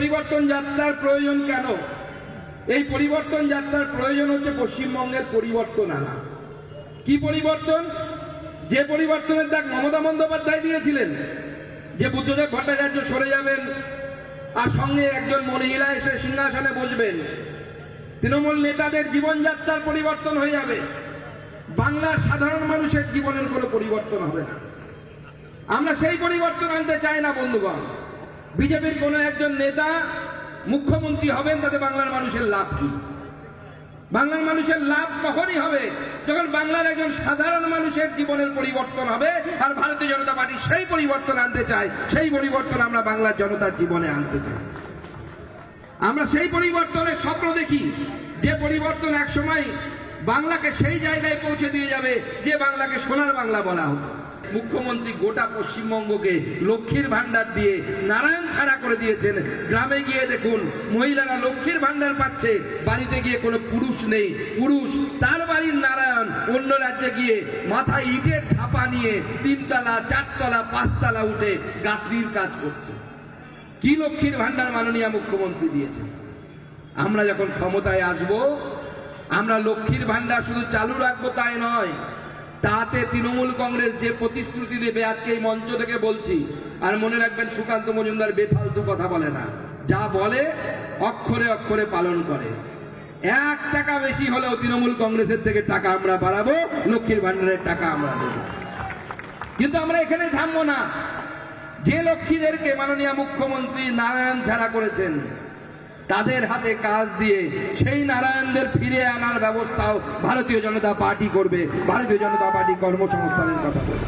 পরিবর্তন যাত্রার প্রয়োজন কেন? এই পরিবর্তন যাত্রার প্রয়োজন হচ্ছে পশ্চিমবঙ্গের পরিবর্তন আনা। কি পরিবর্তন? যে পরিবর্তনের ডাক মমতা বন্দ্যোপাধ্যায় দিয়েছিলেন, যে বুদ্ধদেব ভট্টাচার্য সরে যাবেন আর সঙ্গে একজন মহিলা এসে সিংহাসনে বসবেন, তৃণমূল নেতাদের জীবনযাত্রার পরিবর্তন হয়ে যাবে, বাংলার সাধারণ মানুষের জীবনের কোনো পরিবর্তন হবে না। আমরা সেই পরিবর্তন আনতে চাই না বন্ধুগণ। বিজেপির কোনো একজন নেতা মুখ্যমন্ত্রী হবেন, তাতে বাংলার মানুষের লাভ কি? বাংলার মানুষের লাভ তখনই হবে যখন বাংলার একজন সাধারণ মানুষের জীবনের পরিবর্তন হবে। আর ভারতীয় জনতা পার্টি সেই পরিবর্তন আনতে চায়। সেই পরিবর্তন আমরা বাংলার জনতার জীবনে আনতে চাই। আমরা সেই পরিবর্তনের স্বপ্ন দেখি, যে পরিবর্তন একসময় বাংলাকে সেই জায়গায় পৌঁছে দিয়ে যাবে যে বাংলাকে সোনার বাংলা বলা হতো। মুখ্যমন্ত্রী গোটা পশ্চিমবঙ্গকে লক্ষ্মীর ভান্ডার দিয়ে নারায়ণ ছাড়া করে দিয়েছেন। গ্রামে গিয়ে দেখুন, মহিলারা লক্ষ্মীর ভান্ডার পাচ্ছে, বাড়িতে গিয়ে কোনো পুরুষ নেই। পুরুষ তার বাড়ির নারায়ণ, অন্য রাজ্যে গিয়ে মাথায় ইটের ছাপা নিয়ে 3 তলা 4 তলা 5 তলা উঠে গাঁথরির কাজ করছে। কি লক্ষ্মীর ভান্ডার মাননীয় মুখ্যমন্ত্রী দিয়েছেন? আমরা যখন ক্ষমতায় আসব, আমরা লক্ষ্মীর ভান্ডার শুধু চালু রাখবো তাই নয়, তাতে তৃণমূল কংগ্রেস যে প্রতিশ্রুতি দেবে আজকে এই মঞ্চ থেকে বলছি। আর মনে রাখবেন, সুকান্ত মজুমদার বেফালতু কথা বলে না, যা বলে অক্ষরে অক্ষরে পালন করে। 1 টাকা বেশি হলেও তৃণমূল কংগ্রেসের থেকে টাকা আমরা বাড়াবো, লক্ষ্মীর ভান্ডারের টাকা আমরা দেব। কিন্তু আমরা এখানে থামবো না। যে লক্ষ্মীদেরকে মাননীয় মুখ্যমন্ত্রী নারায়ণ ছাড়া করেছেন, তাদের হাতে কাজ দিয়ে সেই নারায়ণদের ফিরে আনার ব্যবস্থাও ভারতীয় জনতা পার্টি করবে। ভারতীয় জনতা পার্টি কর্মসংস্থানের কথা বলবে।